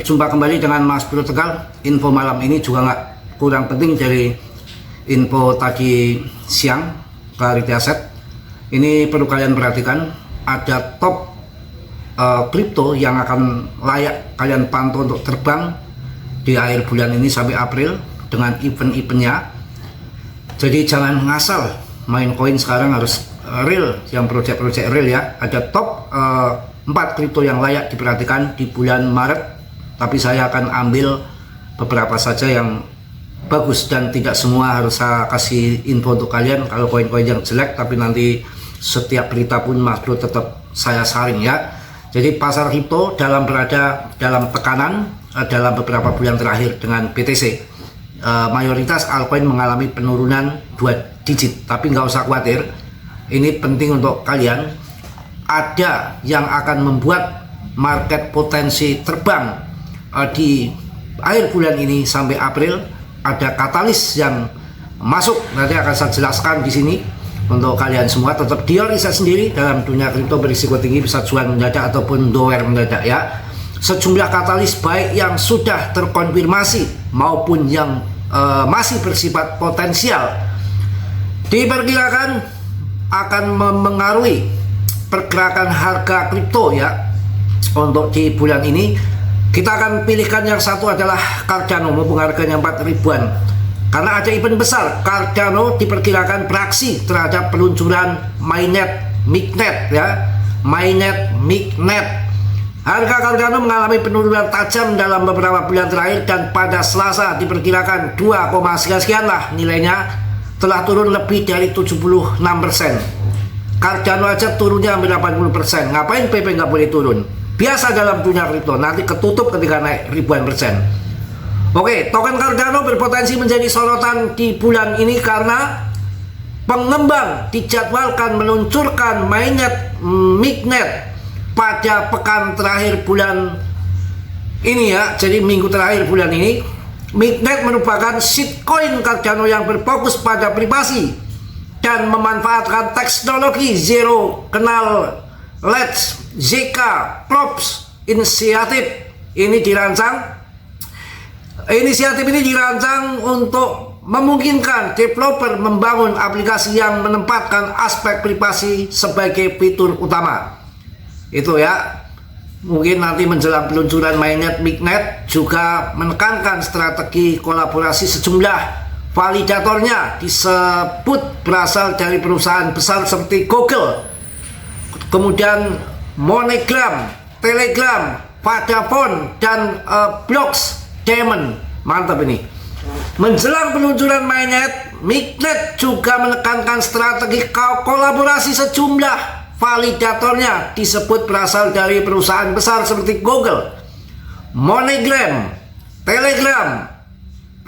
Jumpa kembali dengan Mas Bro Tegal. Info malam ini juga nggak kurang penting dari info tadi siang, Clarity Asset. Ini perlu kalian perhatikan, ada top kripto yang akan layak kalian pantau untuk terbang di akhir bulan ini sampai April dengan event-eventnya. Jadi jangan ngasal main koin sekarang, harus real, yang project-project real ya. Ada top 4 kripto yang layak diperhatikan di bulan Maret. Tapi saya akan ambil beberapa saja yang bagus dan tidak semua harus saya kasih info untuk kalian. Kalau koin-koin yang jelek, tapi nanti setiap berita pun Mas Bro tetap saya saring ya. Jadi pasar kripto berada dalam tekanan dalam beberapa bulan terakhir dengan BTC. Mayoritas altcoin mengalami penurunan 2 digit, tapi nggak usah khawatir. Ini penting untuk kalian. Ada yang akan membuat market potensi terbang di akhir bulan ini sampai April. Ada katalis yang masuk, nanti akan saya jelaskan di sini untuk kalian semua. Tetap di riset sendiri dalam dunia kripto berisiko tinggi, bisa cuan mendadak ataupun dower mendadak ya. Sejumlah katalis baik yang sudah terkonfirmasi maupun yang masih bersifat potensial diperkirakan akan memengaruhi pergerakan harga kripto ya. Untuk di bulan ini kita akan pilihkan yang satu adalah Cardano, mumpung harganya 4 ribuan. Karena ada event besar, Cardano diperkirakan beraksi terhadap peluncuran mainnet Mignet ya. Mainnet Mignet. Harga Cardano mengalami penurunan tajam dalam beberapa bulan terakhir, dan pada Selasa diperkirakan 2, sekian lah nilainya, telah turun lebih dari 76%. Cardano aja turunnya hampir 80%. Ngapain PP nggak boleh turun? Biasa dalam dunia kripto, nanti ketutup ketika naik ribuan persen. Oke, token Cardano berpotensi menjadi sorotan di bulan ini karena pengembang dijadwalkan meluncurkan mainnet Mignet pada pekan terakhir bulan ini ya. Jadi minggu terakhir bulan ini. Mignet merupakan shitcoin Cardano yang berfokus pada privasi dan memanfaatkan teknologi Zero Knowledge ZK Props inisiatif. Inisiatif ini dirancang untuk memungkinkan developer membangun aplikasi yang menempatkan aspek privasi sebagai fitur utama. Itu ya. Mungkin nanti menjelang peluncuran mainnet Mignet juga menekankan strategi kolaborasi. Sejumlah validatornya disebut berasal dari perusahaan besar seperti Google, kemudian MoneyGram, Telegram, Vodafone, dan Blocks Diamond. Mantap ini. Menjelang peluncuran mainnet Mignet juga menekankan strategi kolaborasi. Sejumlah validatornya disebut berasal dari perusahaan besar seperti Google, MoneyGram, Telegram,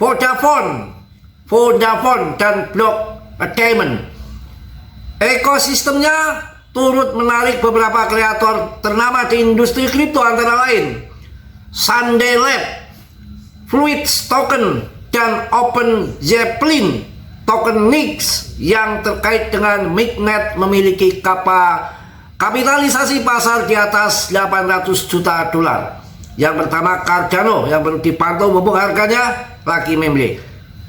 Vodafone, dan Block Diamond. Ekosistemnya turut menarik beberapa kreator ternama di industri kripto, antara lain Sunday Lab, Fluid Token, dan Open Zeppelin. Token Nix yang terkait dengan Mignet memiliki kapitalisasi pasar di atas 800 juta dolar. Yang pertama Cardano yang perlu dipantau mumpung harganya lagi memble.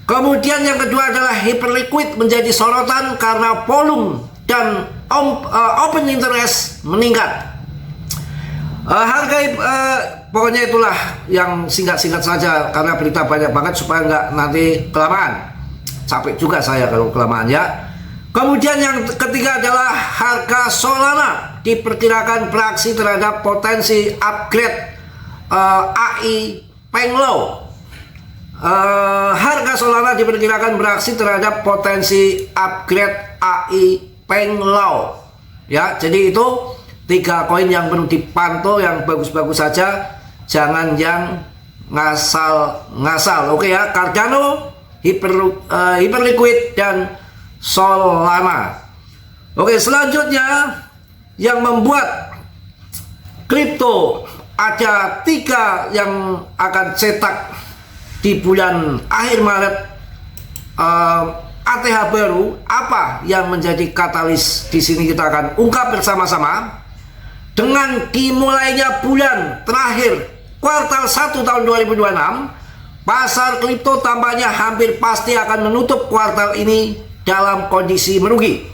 Kemudian yang kedua adalah Hyperliquid menjadi sorotan karena volume dan open interest meningkat. Pokoknya itulah yang singkat-singkat saja karena berita banyak banget supaya nggak nanti kelamaan. Capek juga saya kalau kelamaan ya. Kemudian yang ketiga adalah harga Solana diperkirakan beraksi terhadap potensi upgrade AI Penglow. Harga Solana diperkirakan beraksi terhadap potensi upgrade AI Penglow ya. Jadi itu 3 koin yang perlu dipantau, yang bagus-bagus saja, jangan yang ngasal. Oke ya, Cardano, Hyperliquid, dan Solana. Oke, selanjutnya yang membuat kripto ada 3 yang akan cetak di bulan akhir Maret ATH baru. Apa yang menjadi katalis di sini kita akan ungkap bersama-sama. Dengan dimulainya bulan terakhir kuartal 1 tahun 2026, pasar kripto tampaknya hampir pasti akan menutup kuartal ini dalam kondisi merugi.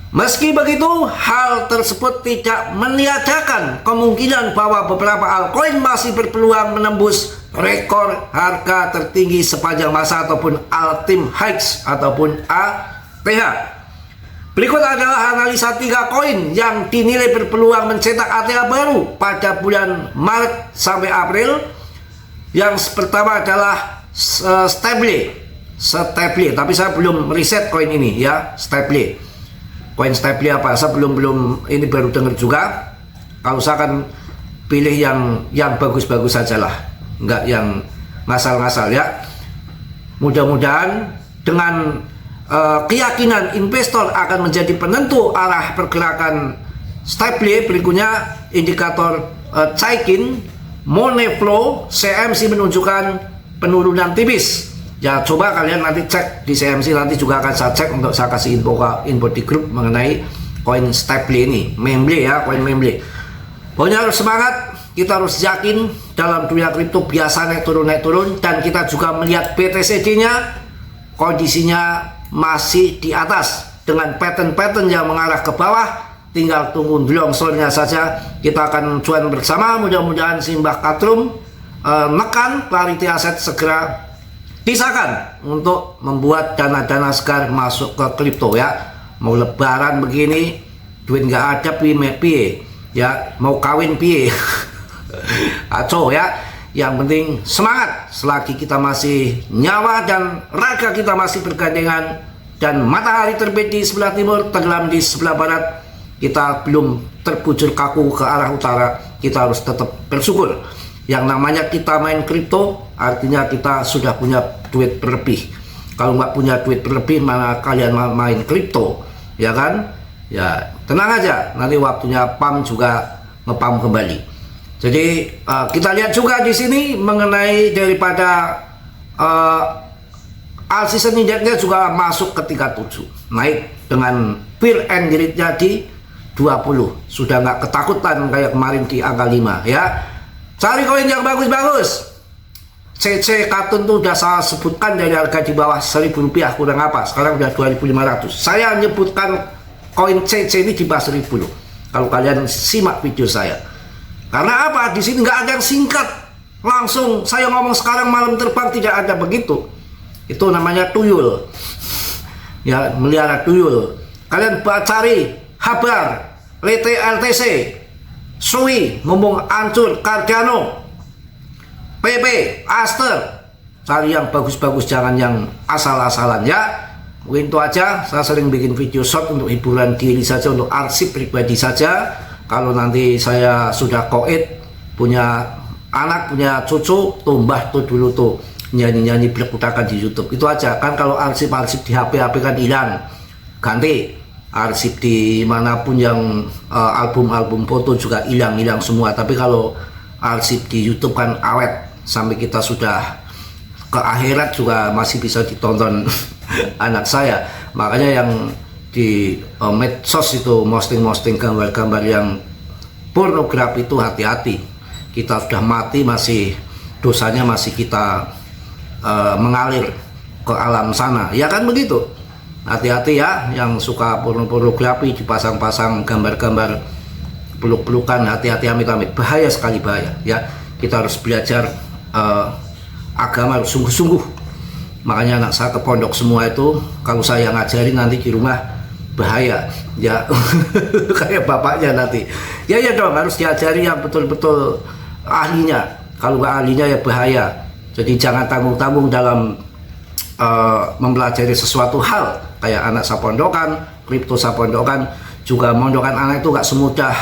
Meski begitu, hal tersebut tidak meniadakan kemungkinan bahwa beberapa altcoin masih berpeluang menembus rekor harga tertinggi sepanjang masa ataupun all-time highs ataupun ATH. Berikut adalah analisa 3 koin yang dinilai berpeluang mencetak ATH baru pada bulan Maret sampai April. Yang pertama adalah Stable, tapi saya belum riset koin ini ya, Stable. Koin Stable apa? Saya belum ini baru dengar juga. Kalau saya akan pilih yang bagus-bagus saja lah, nggak yang ngasal-ngasal ya. Mudah-mudahan dengan keyakinan investor akan menjadi penentu arah pergerakan Stable. Berikutnya indikator Chaikin Money Flow CMC menunjukkan penurunan tipis. Ya, coba kalian nanti cek di CMC, nanti juga akan saya cek untuk saya kasih info di grup mengenai koin Stable ini, Memble ya, koin Memble. Pokoknya harus semangat, kita harus yakin dalam dunia kripto biasa naik turun, dan kita juga melihat BTCD-nya kondisinya masih di atas dengan pattern yang mengarah ke bawah. Tinggal tunggu longsor-nya saja. Kita akan cuan bersama, mudah-mudahan Simbah Katrum nekan Clarity Asset segera disahkan untuk membuat dana-dana segar masuk ke kripto ya. Mau lebaran begini, duit nggak ada piye ya, mau kawin piye aco ya. Yang penting semangat selagi kita masih nyawa dan raga kita masih bergandengan, dan matahari terbit di sebelah timur, tenggelam di sebelah barat, kita belum terbujur kaku ke arah utara. Kita harus tetap bersyukur. Yang namanya kita main kripto artinya kita sudah punya duit berlebih. Kalau nggak punya duit berlebih, mana kalian main kripto, ya kan? Ya tenang aja, nanti waktunya pump juga ngepump kembali. Jadi kita lihat juga di sini mengenai daripada all season index-nya juga masuk ke 37, naik dengan fear and greed-nya di 20. Sudah nggak ketakutan kayak kemarin di angka 5 ya. Cari koin yang bagus-bagus. CC Katun tuh udah saya sebutkan dari harga di bawah Rp1.000 kurang apa, sekarang udah 2.500. Saya menyebutkan koin CC ini di bawah 1.000 loh, kalau kalian simak video saya. Karena apa? Di sini nggak ada yang singkat, langsung saya ngomong sekarang malam terbang, tidak ada begitu. Itu namanya tuyul ya, melihara tuyul. Kalian cari Habar, LTC, Sui, ngomong Ancur, Cardano, PP, Aster. Cari yang bagus-bagus, jangan yang asal-asalan ya. Mungkin itu aja. Saya sering bikin video short untuk hiburan diri saja, untuk arsip pribadi saja. Kalau nanti saya sudah koit, punya anak, punya cucu, tumbah tuh dulu tuh nyanyi-nyanyi berputakan di YouTube. Itu aja kan. Kalau arsip-arsip di HP kan hilang, ganti. Arsip di manapun yang album-album foto juga hilang semua. Tapi kalau arsip di YouTube kan awet, sampai kita sudah ke akhirat juga masih bisa ditonton anak saya. Makanya yang di medsos itu posting gambar-gambar yang pornografi itu hati-hati. Kita sudah mati, masih dosanya masih kita mengalir ke alam sana, ya kan begitu. Hati-hati ya, yang suka pornografi dipasang-pasang gambar-gambar peluk-pelukan, hati-hati, amit-amit, bahaya sekali, bahaya ya. Kita harus belajar agama harus sungguh-sungguh. Makanya anak saya ke pondok semua itu, kalau saya ngajarin nanti di rumah bahaya ya. Kayak bapaknya nanti ya dong, harus diajari yang betul-betul ahlinya. Kalau nggak ahlinya ya bahaya. Jadi jangan tanggung-tanggung dalam mempelajari sesuatu hal. Kayak anak sapondokan, kripto sapondokan, juga mondokan anak itu nggak semudah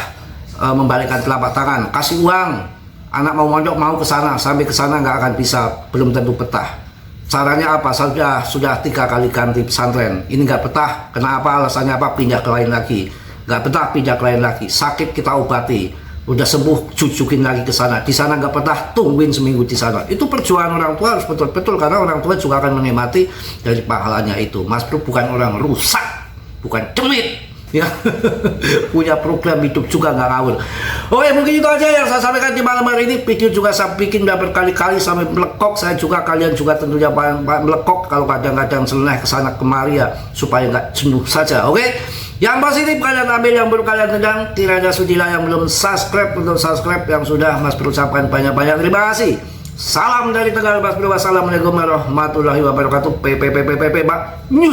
membalikkan telapak tangan. Kasih uang, anak mau mondok, mau ke sana, sampai ke sana nggak akan bisa, belum tentu betah. Caranya apa? Sudah 3 kali ganti pesantren, ini nggak betah. Kenapa? Alasannya apa? Pindah ke lain lagi. Nggak betah, pindah ke lain lagi. Sakit kita obati, udah sembuh, jujukin lagi ke sana. Di sana nggak betah, tungguin seminggu di sana. Itu perjuangan orang tua harus betul-betul, karena orang tua juga akan menikmati dari pahalanya itu. Mas Bro bukan orang rusak, bukan demit ya. Punya program hidup juga nggak ngawur. Oke, mungkin itu aja yang saya sampaikan di malam hari ini. Video juga saya bikin udah berkali-kali sampai melekok. Saya juga, kalian juga tentunya melekok kalau kadang-kadang seleneh kesana kemari ya, supaya nggak jenuh saja. Oke, yang positif kalian ambil, yang buruk kalian tendang. Kiranya sudilah yang belum subscribe untuk subscribe, yang sudah Mas Bro ucapkan banyak-banyak terima kasih. Salam dari Tegal Mas Bro. Wassalamualaikum warahmatullahi wabarakatuh. PPPPP Pak News.